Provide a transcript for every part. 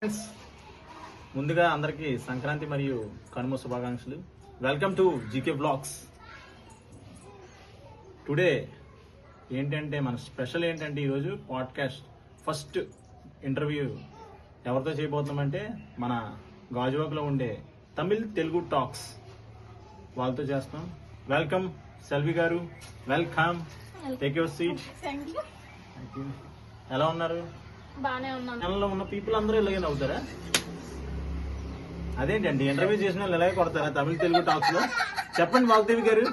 Friends, ముందుగా అందరికీ సంక్రాంతి మరియు కనుమ శుభాకాంక్షలు. Welcome to GK blogs. Today ఏంటంటే మన స్పెషల్ ఏంటంటే ఈరోజు పాడ్కాస్ట్ ఫస్ట్ ఇంటర్వ్యూ ఎవరితో చేయబోతున్నామంటే మన గాజువాకలో ఉండే తమిళ్ తెలుగు టాక్స్ వాళ్ళతో చేస్తాం. వెల్కమ్ సెల్వి గారు, welcome, take your seat. Thank you. ఎలా ఉన్నారు? బానే ఉన్నాను. ఛానల్లో ఉన్న పీపుల్ అందరూ ఇలాగే నవ్వుతారా? అదేంటండి ఇంటర్వ్యూ చేసిన వాళ్ళు ఇలాగే కొడతారా తమిళ తెలుగు టాక్స్ లో? చెప్పండి వాగ్దేవి గారు,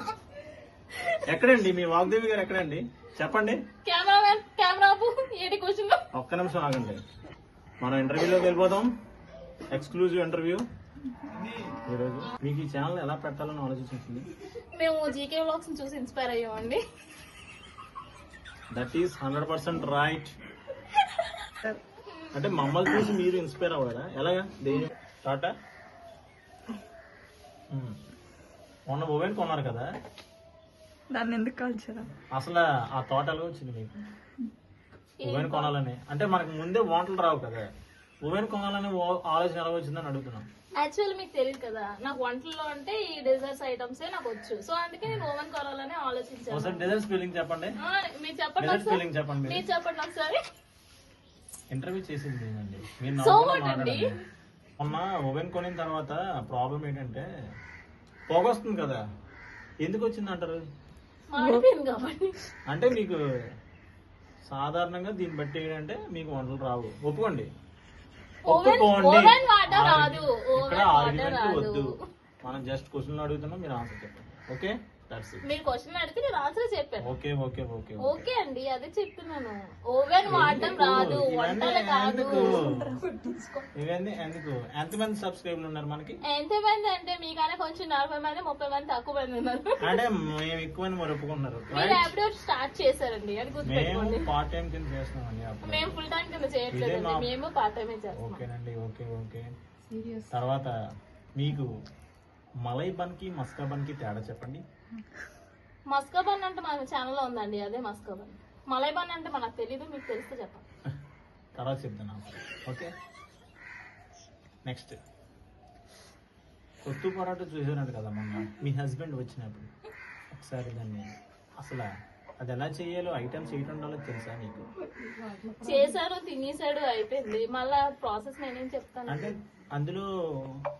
ఎక్కడండి మీ వాగ్దేవి గారు? ఎక్కడండి చెప్పండి. కెమెరామెన్ కెమెరా ఆపు. ఏంటి కూర్చున్నా? ఒక్క నిమిషం ఆగండి, మనం ఇంటర్వ్యూలోకి వెళ్ళిపోదాం. ఎక్స్క్లూజివ్ ఇంటర్వ్యూ ఈరోజు. మీకు ఈ ఛానల్ ఎలా పెట్టాలని ఆలోచించింది? మేము జీకే వ్లాగ్స్ చూసి ఇన్స్పైర్ అయ్యామండి. That is 100% right. అంటే మమ్మల్ని చూసి మీరు ఇన్స్పైర్ అవ్వరా? ఎలాగా? దేని టాటా మొన్న ఓవెన్ కొన్నారు కదా, దాన్ని ఎందుకు కాల్చారా? అసలు ఆ తోట ఎలా వచ్చింది మీకు ఓవెన్ కొనాలని? అంటే మనకు ముందే వంటలు రావు కదా, ఓవెన్ కొనాలని ఆలోచన ఎలా వచ్చిందని అడుగుతున్నాం. యాక్చువల్లీ మీకు తెలియదు కదా, నాకు వంటల్లో అంటే ఈ డెజర్ట్స్ ఐటమ్స్ నాకు వచ్చు. సో అందుకే నేను ఓవెన్ కొనాలని ఆలోచించాను. ఒకసారి డెజర్ట్ స్పెల్లింగ్ చెప్పండి. మీరు చెప్పండి డెజర్ట్ ఒకసారి. స్పెల్లింగ్ చెప్పండి. మీరు చెప్పండి ఒకసారి. ఇంటర్వ్యూ చేసింది నేనండి, మీరు So నార్మల్గా what అండి? మాట్లాడండి. మొన్న ఓవెన్ కొనిన తర్వాత ప్రాబ్లం ఏంటంటే పొగ వస్తుంది కదా, ఎందుకు వచ్చింది అంటారు? మాడిపోయింది కాబట్టి. అంటే మీకు సాధారణంగా దీన్ని బట్టి ఏంటంటే మీకు వంటలు రావు, ఒప్పుకోండి. ఓవెన్ వాటర్ రాదు. ఇక్కడ ఓవెన్ వాటర్ ఆర్గ్యుమెంట్ రాదు. వద్దు, మనం జస్ట్ క్వశ్చన్లు అడుగుతున్నాం, మీరు ఆన్సర్ చెప్పండి. Okay, that's it. మీరు క్వశ్చన్ అడిగితే నేను ఆన్సర్ చెప్పాను. ఓకే ఓకే ఓకే ఓకే అండి, అదే చెప్తున్నాను. ఓవెన్ వాడడం రాదు, వంటలు కాదు. ఇవన్నీ ఎందుకు? ఎంతమంది సబ్స్క్రైబర్లు ఉన్నారు మనకి? ఎంతమంది అంటే మీకన్నా కొంచెం 40 మంది 30 మంది తక్కువ మంది ఉన్నారు. అంటే మేము ఎక్కువని మరి ఒప్పుకుంటున్నారు. మీరు ర్యాపిడో స్టార్ట్ చేశారండి, అది మేము గుర్తుపెట్టుకోండి. పార్ట్ టైం కింద చేస్తున్నామండి అప్పుడు. మేము ఫుల్ టైం కింద చేయట్లేదండి, మేము పార్ట్ టైమే చేస్తాం. ఓకేనండి, ఓకే ఓకే. తర్వాత మీకు మలై బన్కి మస్కా బన్కి తేడా చెప్పండి. మస్కా బన్ అంటే మన ఛానల్లో ఉందండి, అదే మస్కా బన్. మలై బన్ అంటే మనకు తెలీదు, మీకు తెలిస్తే చెప్పండి. తర్వాత చెప్తాను. ఓకే, నెక్స్ట్ కొత్తు పరాటా చూసారంట కదా మొన్న మీ హస్బెండ్ వచ్చినప్పుడు. ఒకసారి దాన్ని అసలు అది ఎలా చేయాలో, ఐటమ్స్ ఏంటి ఉండాలో తెలుసా మీకు? చేశారు, తినేసాడు, అయిపోయింది. మళ్ళా ప్రాసెస్ నేనేం చెప్తాను. అంటే అందులో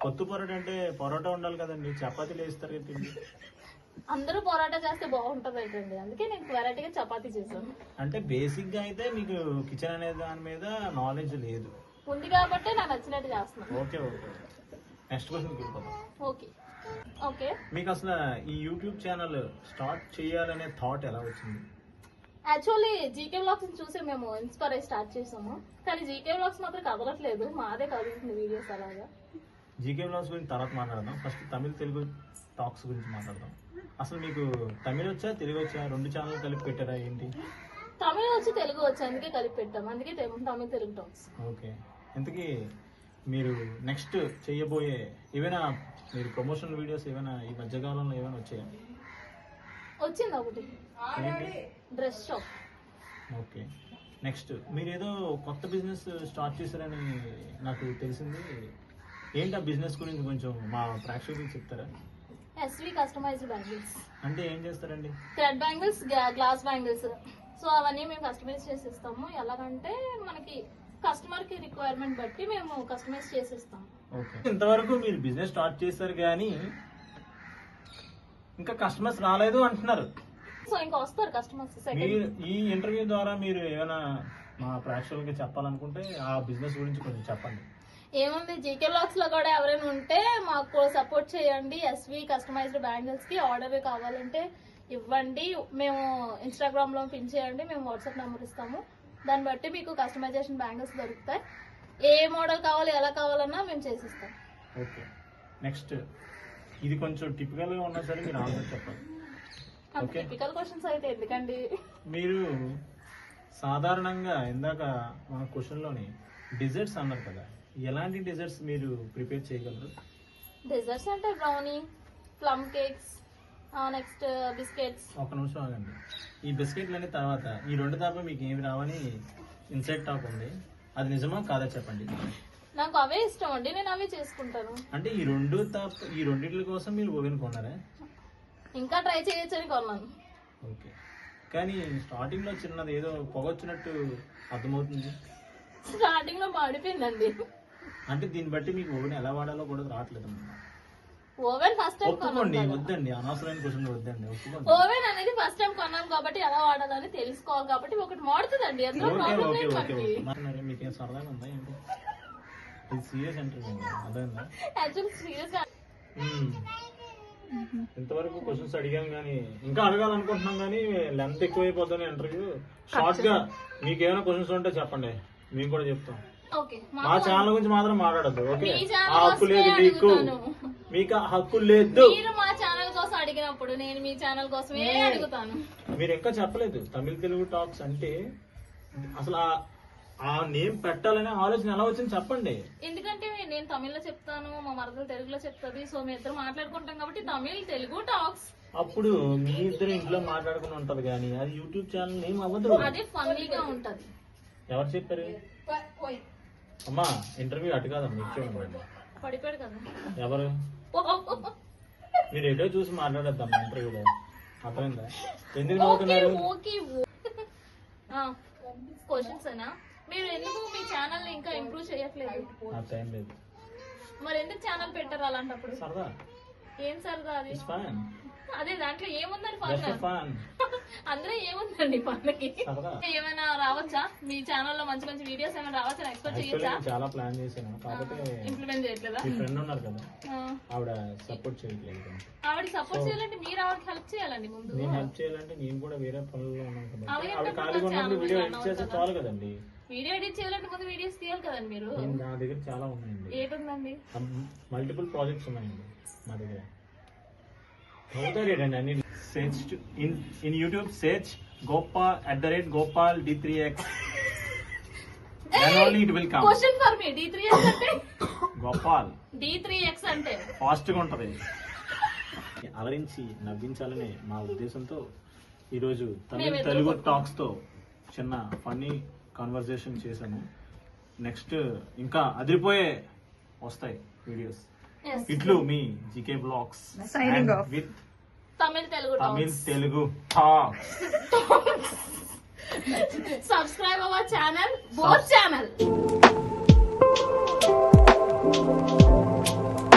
కొత్తు పరోటా అంటే పరోటా ఉండాలి కదండి, చపాతీలు వేస్తారు కదా పిండి. అందరూ పొరాటా చేస్తే బాగుంటది అయిపోయింది, అందుకే నేను వెరైటీగా చపాతీ చేశాను. అంటే బేసిక్ గా అయితే మీకు కిచెన్ అనే దాని మీద నాలెడ్జ్ లేదు. ఉంది కాబట్టి నాకు నచ్చినట్టు చేస్తున్నాను. ఓకే ఓకే, నెక్స్ట్ క్వశ్చన్కి వెళ్ళిపోతాం. Okay okay. మీకు అసలు ఈ యూట్యూబ్ ఛానల్ స్టార్ట్ చేయాలనే థాట్ ఎలా వచ్చింది? యాక్చువల్లీ జీకే వ్లాగ్స్ చూసి మేము ఇన్స్పైర్ అయ్యి స్టార్ట్ చేసాము, కానీ జీకే వ్లాగ్స్ మాత్రం కదలట్లేదు, మాదే కదులుతుంది వీడియోస్ అలాగా. జీకే బ్లాగ్స్ గురించి తర్వాత మాట్లాడదాం. ఫస్ట్ తమిళ తెలుగు టాక్స్ గురించి మాట్లాడదాం. అసలు మీకు తమిళ వచ్చా తెలుగు వచ్చా, రెండు ఛానల్ కలిపి పెట్టారా ఏంటి? తమిళ వచ్చి తెలుగు వచ్చి అందుకే కలిపి పెట్టాము, అందుకే తమిళ తెలుగు టాక్స్. ఓకే, ఇంతకీ మీరు నెక్స్ట్ చేయబోయే ఏమైనా మీరు ప్రమోషనల్ వీడియోస్ ఏమైనా ఈ మధ్యకాలంలో ఏమైనా వచ్చాయా? వచ్చింది ఒకటి, ఏంటి? Dress shop. ఓకే, నెక్స్ట్ మీరు ఏదో కొత్త బిజినెస్ స్టార్ట్ చేశారని నాకు తెలిసింది. ఏంటి ఆ బిజినెస్ గురించి కొంచెం మా ప్రేక్షకులకు చెప్తారా? SV customized bangles. అంటే ఏం చేస్తారండి? Thread bangles, glass bangles. So అవన్నీ మేము కస్టమైజ్ చేసిస్తాము. ఎలాగంటే మనకి కస్టమర్ కి రిక్వైర్మెంట్ బట్టి మేము కస్టమైజ్ చేసిస్తాం. ఓకే, ఇంతవరకు మీరు బిజినెస్ స్టార్ట్ చేశారు కానీ ఇంకా కస్టమర్స్ రాలేదు అంటున్నారు. సో ఇంకా వస్తారు కస్టమర్స్. మీరు ఈ ఇంటర్వ్యూ ద్వారా మీరు ఏమైనా మా ప్రేక్షకులకి చెప్పాలనుకుంటే ఆ బిజినెస్ గురించి కొంచెం చెప్పండి. ఏముంది, జీకే బ్లాగ్స్ లో కూడా ఎవరైనా ఉంటే మాకు సపోర్ట్ చేయండి. ఎస్వి కస్టమైజ్డ్ బ్యాంగిల్స్ కి ఆర్డర్ కావాలంటే ఇవ్వండి, మేము ఇన్స్టాగ్రామ్ లో పిన్ చేయండి, మేము వాట్సాప్ నెంబర్ ఇస్తాము. దాన్ని బట్టి మీకు కస్టమైజేషన్ బ్యాంగిల్స్ దొరుకుతాయి. ఏ మోడల్ కావాలి, ఎలా కావాలన్నా మేము చేసిస్తాం. ఓకే, నెక్స్ట్ ఇది కొంచెం టిపికల్ గా ఉన్నా సరే మీరు ఆన్సర్ చెప్పండి. అంత ఓకే, టిపికల్ క్వశ్చన్స్ అయితే ఎందుకండి? మీరు సాధారణంగా ఇందాక మన క్వశ్చన్లోని డిజర్ట్స్ అన్నారు కదా, ఎలాంటి డిజర్ట్స్ మీరు ప్రిపేర్ చేయగలరు? డెజర్ట్స్ అంటే brownie, plum cakes, next biscuits. ఒక నిమిషం ఆగండి. ఈ బిస్కెట్లు అనే తర్వాత ఈ రెండు తప్ప మీకు ఏమి రావని ఇన్సైడ్ టాక్ ఉంది, అది నిజమా కాదా చెప్పండి. నాకు అవే ఇష్టం అండి, నేను అవే చేసుకుంటాను. అంటే ఈ రెండిట్ల కోసం మీరు ఓవెన్ కొన్నారా? ఇంకా ట్రై చేయొచ్చని కొన్నాను. ఓకే, కానీ స్టార్టింగ్ లో చిన్నది ఏదో పొగొచ్చినట్టు అర్థమవుతుంది. స్టార్టింగ్ లో మాడిపోయిందండి. అంటే దీన్ని బట్టి మీకు ఓవెన్ ఎలా వాడాలో కూడా రావట్లేదు. ఓవెన్ ఫస్ట్ టైం ఒప్పుకోండి, కొన్నాను. వద్దండి అనవసరమైన క్వశ్చన్ వద్దండి, ఒప్పుకోండి. ఓవెన్ అనేది ఫస్ట్ టైం కొన్నాను కాబట్టి ఎలా వాడాలని తెలుసుకోవాలి కాబట్టి ఒకటి మాడుతుందండి. అందులో ఓకే ప్రాబ్లం ఓకే లేదు ఓకే మనకి. ఓకే. మరి మీకేం సరదాగా ఉందా ఏంటి? ఇది సీరియస్ ఇంటర్వ్యూ అర్థమైందా? యాక్చువల్లీ సీరియస్ గా ఇంతవరకు క్వశ్చన్స్ అడిగాం కానీ ఇంకా అడగాలనుకుంటున్నాం కానీ లెంత్ ఎక్కువైపోతుంది ఇంటర్వ్యూ. షార్ట్ గా మీకు ఏమైనా క్వశ్చన్స్ ఉంటే చెప్పండి, మేము కూడా చెప్తాం. ఓకే, మా ఛానల్ గురించి మాత్రం మాట్లాడద్దు. ఓకే, మీ ఆ ఛానల్ హక్కు లేదు కోసమే మీకు, అడుగుతాను. మీకు ఆ హక్కు లేదు. మీరు మా ఛానల్ కోసం అడిగినప్పుడు నేను మీ ఛానల్ కోసమే అడుగుతాను. మీరు ఇంకా చెప్పలేదు తమిళ తెలుగు టాక్స్ అంటే అసలు ఆ నేమ్ పెట్టాలనే ఆలోచన ఎలా వచ్చింది చెప్పండి. ఎందుకంటే నేను తమిళ్లో చెప్తాను, మా మరదలు తెలుగులో చెప్తుంది. సో మీ ఇద్దరు మాట్లాడుకుంటాం కాబట్టి తమిళ్ తెలుగు టాక్స్. అప్పుడు మీ ఇద్దరు ఇంట్లో మాట్లాడుకుని ఉంటది కానీ అది యూట్యూబ్ ఛానల్ నేమ్ అవ్వదు. అదే ఫన్నీగా ఉంటది. ఎవరు చెప్పారు? అమ్మా ఇంటర్వ్యూ అటు కాదమ్మా, ఇచ్చేయండి. పడిపోయాడు కదా. ఎవరు? మీరు ఎటో చూసి మాట్లాడద్దమ్మా ఇంటర్వ్యూలో, అర్థమైందా? ఎందుకు నవ్వుతున్నారు? క్వశ్చన్స్ అయినా మీరు ఎందుకు మీ ఛానల్ ని ఇంకా ఇంప్రూవ్ చేయట్లేదు? ఆ టైం లేదు. మరి ఎందుకు ఛానల్ పెట్టారు అలాంటప్పుడు? సరదా, ఏం సరదా అది? It's fun. అదే దాంట్లో ఏముందని జస్ట్ ఫన్? ఫన్. అందులో ఏముందండి పనులకి? సరదా. ఏమైనా రావచ్చా మీ ఛానల్ లో? మంచి మంచి వీడియోస్ ఏమైనా రావచ్చా? ఎక్స్పెక్ట్ యాక్చువల్లీ చేయొచ్చా? నేను చాలా ప్లాన్ చేశాను, కాకపోతే ఇంప్లిమెంట్ చేయట్లేదా? మీ ఫ్రెండ్ ఉన్నారు కదా, ఆ. ఆవిడ సపోర్ట్ చేయట్లేదు కొంచెం. ఆవిడకి సపోర్ట్ చేయాలంటే మీరు ఆవిడకి హెల్ప్ చేయాలండి ముందు. నేను హెల్ప్ చేయాలంటే నేను కూడా వేరే పనుల్లో ఉన్నాను కదా. అలాగే ఆవిడ అంటే ఖాళీగా ఉన్నప్పుడు ఛానల్ వీడియో రన్ ఎడిట్ చేస్తే అవుతుందా? చాలు కదండి. వీడియో ఎడిట్ చేయాలంటే ముందు వీడియోస్ తీయాలి కదండి మీరు. నా దగ్గర చాలా ఉన్నాయండి, ఏటుందండి? మల్టిపుల్ ప్రాజెక్ట్స్ ఉన్నాయండి మా దగ్గర. అవుతారేటండి అన్ని. Search in YouTube search Gopal D3X. Then only it will come. Question for me, D3X అంటే? గోపాల్ D3X అంటే ఫాస్ట్ గా ఉంటది. అలరించి నవ్వించాలనే మా ఉద్దేశంతో ఈరోజు తమిళ తెలుగు టాక్స్ తో చిన్న ఫన్నీ కాన్వర్సేషన్ చేశాను. నెక్స్ట్ ఇంకా అదిరిపోయే వస్తాయి వీడియోస్. Yes. ఇట్లు మీ GK blogs Signing off. With Tamil Telugu talks. Subscribe our channel, both channel.